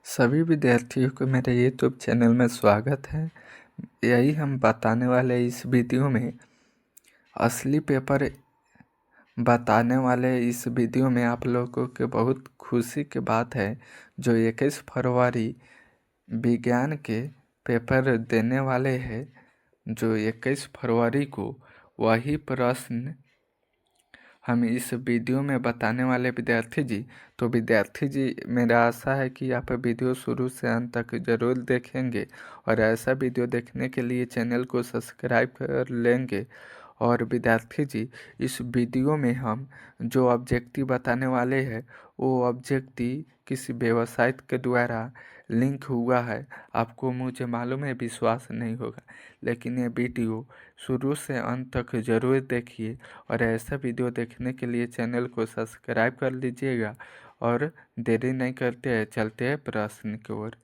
सभी विद्यार्थियों को मेरे यूट्यूब चैनल में स्वागत है। यही हम बताने वाले इस वीडियो में असली पेपर बताने वाले इस वीडियो में आप लोगों के बहुत खुशी की बात है। जो 21 फरवरी विज्ञान के पेपर देने वाले हैं, जो 21 फरवरी को, वही प्रश्न हम इस वीडियो में बताने वाले विद्यार्थी जी। तो विद्यार्थी जी, मेरा आशा है कि आप वीडियो शुरू से अंत तक ज़रूर देखेंगे और ऐसा वीडियो देखने के लिए चैनल को सब्सक्राइब कर लेंगे। और विद्यार्थी जी, इस वीडियो में हम जो ऑब्जेक्टिव बताने वाले हैं, वो ऑब्जेक्टिव किसी वेबसाइट के द्वारा लिंक हुआ है। आपको मुझे मालूम है विश्वास नहीं होगा, लेकिन ये वीडियो शुरू से अंत तक ज़रूर देखिए और ऐसा वीडियो देखने के लिए चैनल को सब्सक्राइब कर लीजिएगा। और देरी नहीं करते हैं, चलते हैं प्रश्न की ओर।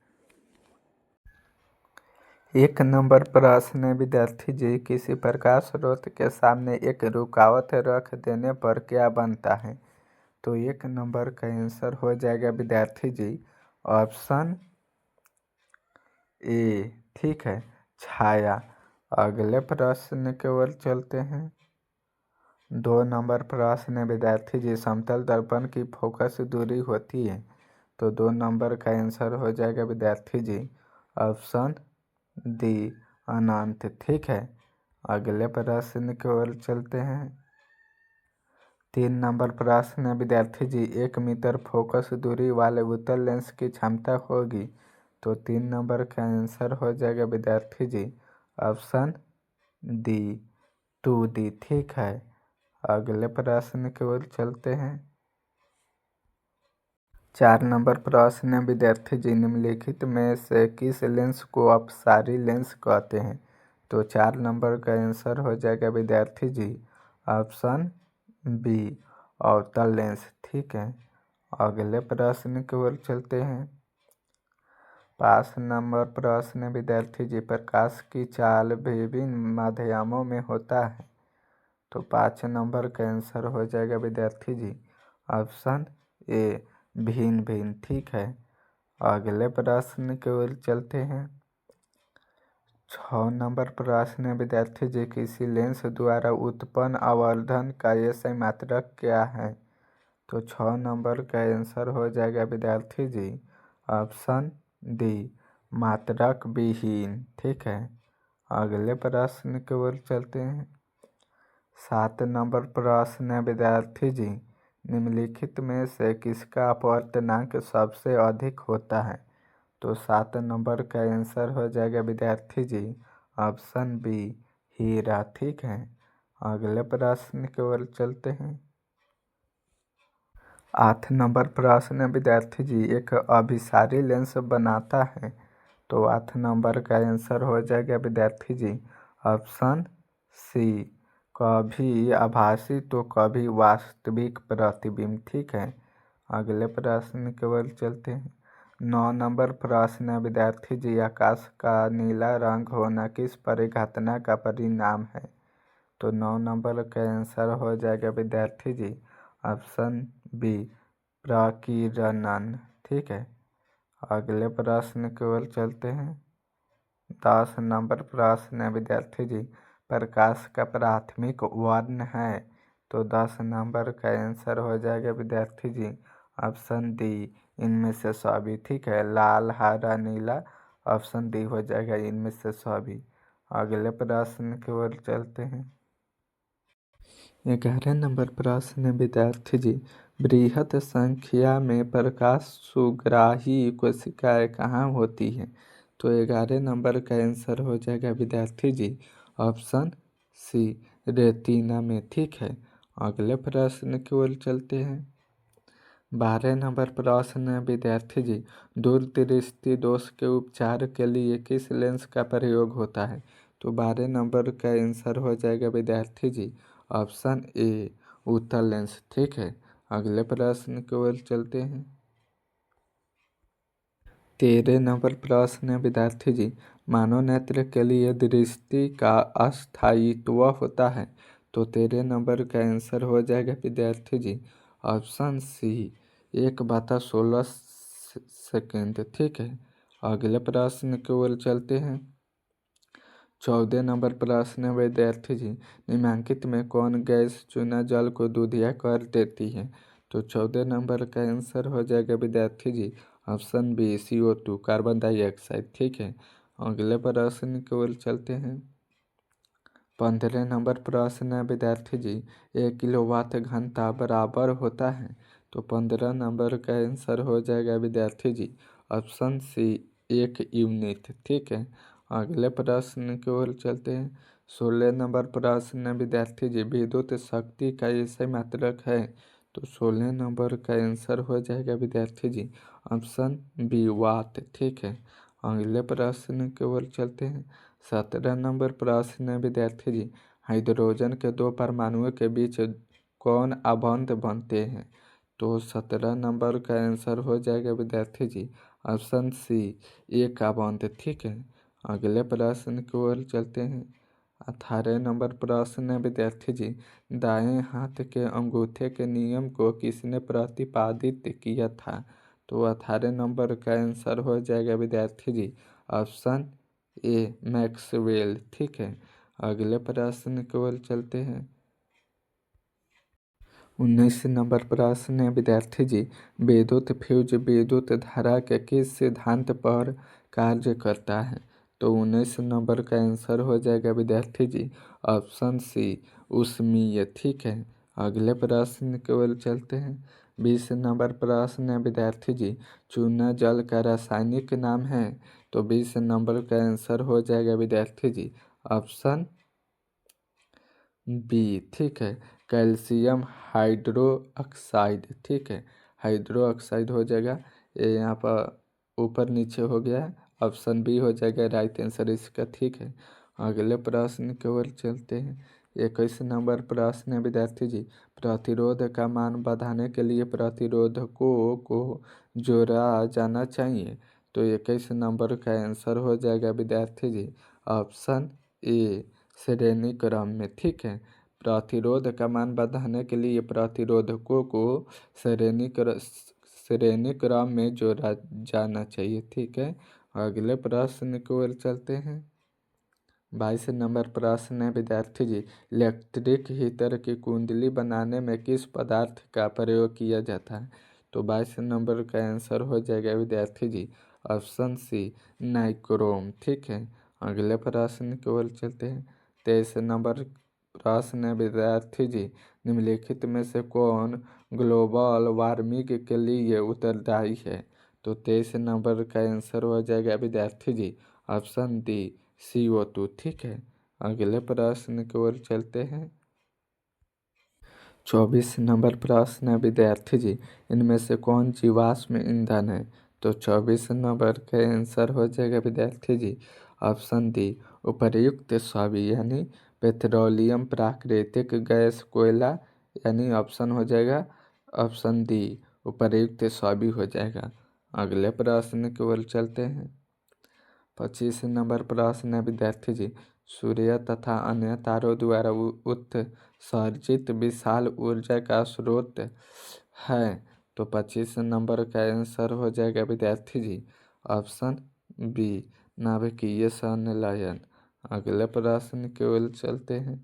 1 नंबर प्रश्न, विद्यार्थी जी, किसी प्रकाश स्रोत के सामने एक रुकावट रख देने पर क्या बनता है? तो 1 नंबर का आंसर हो जाएगा विद्यार्थी जी ऑप्शन ए, ठीक है, छाया। अगले प्रश्न की ओर चलते हैं। 2 नंबर प्रश्न, विद्यार्थी जी, समतल दर्पण की फोकस दूरी होती है। तो 2 नंबर का आंसर हो जाएगा विद्यार्थी जी ऑप्शन डी, अनंत, ठीक है। अगले प्रश्न की ओर चलते हैं। 3 नंबर प्रश्न, विद्यार्थी जी, 1 मीटर फोकस दूरी वाले उत्तल लेंस की क्षमता होगी। तो 3 नंबर का आंसर हो जाएगा विद्यार्थी जी ऑप्शन डी, 2D, ठीक है। अगले प्रश्न की ओर चलते हैं। 4 नंबर प्रश्न, विद्यार्थी जी, निम्नलिखित में से किस लेंस को अपसारी लेंस कहते हैं? तो 4 नंबर का आंसर हो जाएगा विद्यार्थी जी ऑप्शन बी, अवतल लेंस, ठीक है। अगले प्रश्न की ओर चलते हैं। 5 नंबर प्रश्न, विद्यार्थी जी, प्रकाश की चाल विभिन्न माध्यमों में होता है। तो 5 नंबर का आंसर हो जाएगा विद्यार्थी जी ऑप्शन ए, भिन्न भिन्न, ठीक है। अगले प्रश्न की ओर चलते हैं। 6 नंबर प्रश्न, विद्यार्थी जी, किसी लेंस द्वारा उत्पन्न आवर्धन का SI मात्रक क्या है? तो 6 नंबर का आंसर हो जाएगा विद्यार्थी जी ऑप्शन डी, मात्रक विहीन, ठीक है। अगले प्रश्न की ओर चलते हैं। 7 नंबर प्रश्न, विद्यार्थी जी, निम्नलिखित में से किसका अपवर्तनांक सबसे अधिक होता है? तो 7 नंबर का आंसर हो जाएगा विद्यार्थी जी ऑप्शन बी, हीरा, ठीक है। अगले प्रश्न की ओर चलते हैं। 8 नंबर प्रश्न, विद्यार्थी जी, एक अभिसारी लेंस बनाता है। तो 8 नंबर का आंसर हो जाएगा विद्यार्थी जी ऑप्शन सी, कभी आभासी तो कभी वास्तविक प्रतिबिंब, ठीक है। अगले प्रश्न की ओर चलते हैं। 9 नंबर प्रश्न, विद्यार्थी जी, आकाश का नीला रंग होना किस परिघटना का परिणाम है? तो 9 नंबर का आंसर हो जाएगा विद्यार्थी जी ऑप्शन बी, प्रकीर्णन, ठीक है। अगले प्रश्न की ओर चलते हैं। 10 नंबर प्रश्न, विद्यार्थी जी, प्रकाश का प्राथमिक वर्ण है। तो 10 नंबर का आंसर हो जाएगा विद्यार्थी जी ऑप्शन डी, इनमें से सभी, ठीक है। लाल, हरा, नीला, ऑप्शन डी हो जाएगा इनमें से सभी। अगले प्रश्न की ओर चलते हैं। 11 नंबर प्रश्न, विद्यार्थी जी, बृहत संख्या में प्रकाश सुग्राही कोशिकाएं कहाँ होती हैं? तो 11 नंबर का आंसर हो जाएगा विद्यार्थी जी ऑप्शन सी, रेटिना में, ठीक है। अगले प्रश्न की ओर चलते हैं। 12 नंबर प्रश्न, विद्यार्थी जी, दूरदृष्टि दोष के उपचार के लिए किस लेंस का प्रयोग होता है? तो 12 नंबर का आंसर हो जाएगा विद्यार्थी जी ऑप्शन ए, उत्तल लेंस, ठीक है। अगले प्रश्न की ओर चलते हैं। 13 नंबर प्रश्न, विद्यार्थी जी, मानव नेत्र के लिए दृष्टि का अस्थायित्व होता है। तो 13 नंबर का आंसर हो जाएगा विद्यार्थी जी ऑप्शन सी, 1/16 सेकेंड। ठीक है, अगले प्रश्न की ओर चलते हैं। 14 नंबर प्रश्न, विद्यार्थी जी निम्नलिखित में कौन गैस चूना जल को दूधिया कर देती है? तो 14 नंबर का आंसर हो जाएगा विद्यार्थी जी option B CO2 carbon dioxide. ठीक है, अगले प्रश्न की ओर चलते हैं। 15 नंबर प्रश्न है विद्यार्थी जी 1 किलोवाट घंटा बराबर होता है? तो 15 नंबर का आंसर हो जाएगा विद्यार्थी जी ऑप्शन सी 1 यूनिट। ठीक है, अगले प्रश्न की ओर चलते हैं। 16 नंबर प्रश्न है विद्यार्थी जी विद्युत शक्ति का ऐसे मात्रक है? तो 16 नंबर का आंसर हो जाएगा विद्यार्थी जी ऑप्शन बी वाट। ठीक है, अगले प्रश्न की ओर चलते हैं। 17 नंबर प्रश्न है विद्यार्थी जी हाइड्रोजन के दो परमाणुओं के बीच कौन आबंध बनते हैं? तो 17 नंबर का आंसर हो जाएगा विद्यार्थी जी ऑप्शन सी 1 आबंध। ठीक है, अगले प्रश्न की ओर चलते हैं। 18 नंबर प्रश्न है विद्यार्थी जी दाएं हाथ के अंगूठे के नियम को किसने प्रतिपादित किया था? तो 18 नंबर का आंसर हो जाएगा विद्यार्थी जी ऑप्शन ए मैक्सवेल। ठीक है, अगले प्रश्न की ओर चलते हैं। 19 नंबर प्रश्न है विद्यार्थी जी विद्युत फ्यूज विद्युत धारा के किस सिद्धांत पर कार्य करता है? तो 19 नंबर का आंसर हो जाएगा विद्यार्थी जी ऑप्शन सी ऊष्मीय। ठीक है, अगले प्रश्न की ओर चलते हैं। 20 नंबर प्रश्न है विद्यार्थी जी चूना जल का रासायनिक नाम है? तो 20 नंबर का आंसर हो जाएगा विद्यार्थी जी ऑप्शन बी। ठीक है, कैल्शियम हाइड्रो ऑक्साइड। ठीक है, हाइड्रो ऑक्साइड हो जाएगा, ये यहाँ पर ऊपर नीचे हो गया है, ऑप्शन बी हो जाएगा राइट आंसर इसका। ठीक है, अगले प्रश्न की ओर चलते हैं। 21 नंबर प्रश्न है विद्यार्थी जी प्रतिरोध का मान बढ़ाने के लिए प्रतिरोधकों को जोड़ा जाना चाहिए? तो 21 नंबर का आंसर हो जाएगा विद्यार्थी जी ऑप्शन ए श्रेणी क्रम में। ठीक है, प्रतिरोध का मान बढ़ाने के लिए प्रतिरोधकों को श्रेणी क्रम में जोड़ा जाना चाहिए। ठीक है, अगले प्रश्न की ओर चलते हैं। 22 नंबर प्रश्न है विद्यार्थी जी इलेक्ट्रिक हीटर की कुंडली बनाने में किस पदार्थ का प्रयोग किया जाता है? तो 22 नंबर का आंसर हो जाएगा विद्यार्थी जी ऑप्शन सी नाइक्रोम। ठीक है, अगले प्रश्न की ओर चलते हैं। 23 नंबर प्रश्न है विद्यार्थी जी निम्नलिखित में से कौन ग्लोबल वार्मिंग के लिए उत्तरदायी है? तो 23 नंबर का आंसर हो जाएगा विद्यार्थी जी ऑप्शन डी CO2। ठीक है, अगले प्रश्न की ओर चलते हैं। 24 नंबर प्रश्न है विद्यार्थी जी इनमें से कौन जीवाश्म ईंधन है? तो 24 नंबर का आंसर हो जाएगा विद्यार्थी जी ऑप्शन डी उपर्युक्त सभी, यानी पेट्रोलियम प्राकृतिक गैस कोयला, यानी ऑप्शन हो जाएगा ऑप्शन डी उपर्युक्त सभी हो जाएगा। अगले प्रश्न की ओर चलते हैं। 25 नंबर प्रश्न है विद्यार्थी जी सूर्य तथा अन्य तारों द्वारा उत्सर्जित विशाल ऊर्जा का स्रोत है? तो 25 नंबर का आंसर हो जाएगा विद्यार्थी जी ऑप्शन बी नाभिकीय संलयन। अगले प्रश्न की ओर चलते हैं।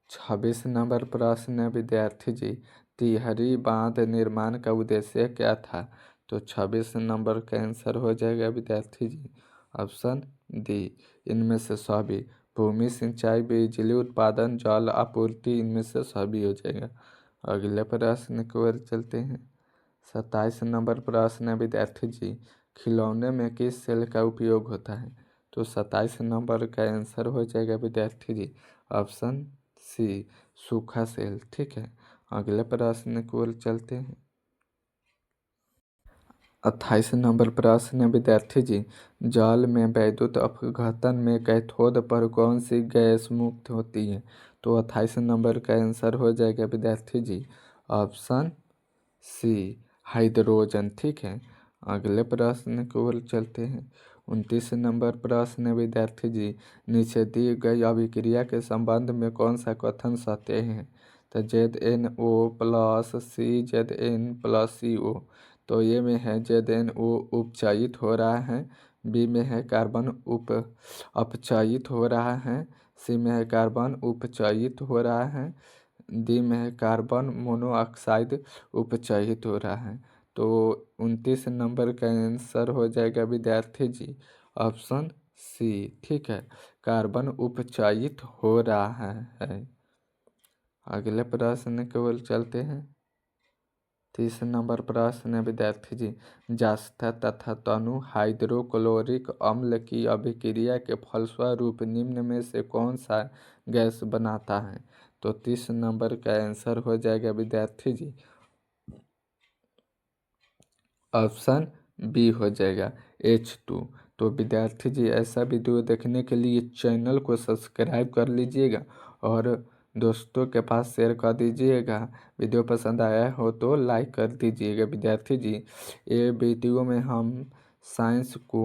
26 नंबर प्रश्न है विद्यार्थी जी तिहरी बांध निर्माण का उद्देश्य क्या था? तो 26 नंबर का आंसर हो जाएगा विद्यार्थी जी ऑप्शन डी इनमें से सभी, भूमि सिंचाई बिजली उत्पादन जल आपूर्ति इनमें से सभी हो जाएगा। अगले प्रश्न की ओर चलते हैं। 27 नंबर प्रश्न है विद्यार्थी जी खिलौने में किस सेल का उपयोग होता है? तो 27 नंबर का आंसर हो जाएगा विद्यार्थी जी ऑप्शन सी सूखा सेल। ठीक है, अगले प्रश्न की ओर चलते हैं। 28 नंबर प्रश्न है विद्यार्थी जी जल में वैद्युत अपघटन में कैथोड पर कौन सी गैस मुक्त होती है? तो 28 नंबर का आंसर हो जाएगा विद्यार्थी जी ऑप्शन सी हाइड्रोजन। ठीक है, अगले प्रश्न की ओर चलते हैं। 29 नंबर प्रश्न है विद्यार्थी जी नीचे दी गई अभिक्रिया के संबंध में कौन सा कथन सत्य है? तो ZnO+, CZn+CO। तो ए में है ZnO उपचयित हो रहा है, बी में है कार्बन अपचयित हो रहा है, सी में है कार्बन उपचयित हो रहा है, डी में है कार्बन मोनोऑक्साइड उपचयित हो रहा है। तो 29 नंबर का आंसर हो जाएगा विद्यार्थी जी ऑप्शन सी। ठीक है, कार्बन उपचयित हो रहा है। अगले प्रश्न की ओर चलते हैं। 30 नंबर प्रश्न है विद्यार्थी जी, जास्था तथा तनु हाइड्रोक्लोरिक अम्ल की अभिक्रिया के फलस्वरूप निम्न में से कौन सा गैस बनाता है? तो 30 नंबर का आंसर हो जाएगा विद्यार्थी जी ऑप्शन बी हो जाएगा H2। तो विद्यार्थी जी ऐसा वीडियो देखने के लिए चैनल को सब्सक्राइब कर लीजिएगा और दोस्तों के पास शेयर कर दीजिएगा। वीडियो पसंद आया हो तो लाइक कर दीजिएगा। विद्यार्थी जी ये वीडियो में हम साइंस को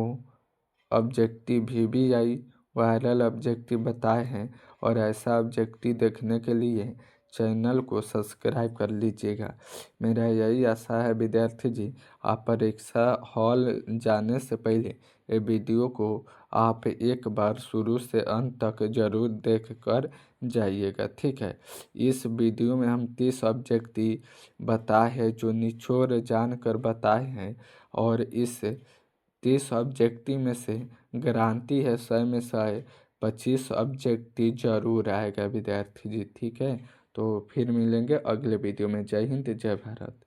ऑब्जेक्टिव VBI वायरल ऑब्जेक्टिव बताए हैं और ऐसा ऑब्जेक्टिव देखने के लिए चैनल को सब्सक्राइब कर लीजिएगा। मेरा यही आशा है विद्यार्थी जी, आप परीक्षा हॉल जाने से पहले ये वीडियो को आप एक बार शुरू से अंत तक जरूर देख कर जाइएगा। ठीक है, इस वीडियो में हम 30 ऑब्जेक्टिव बताए हैं जो निचोड़ जान कर बताए हैं और इस 30 ऑब्जेक्टिव में से गारंटी है 100 में 125 ऑब्जेक्टिव जरूर आएगा विद्यार्थी जी। ठीक है, तो फिर मिलेंगे अगले वीडियो में। जय हिंद, जय भारत।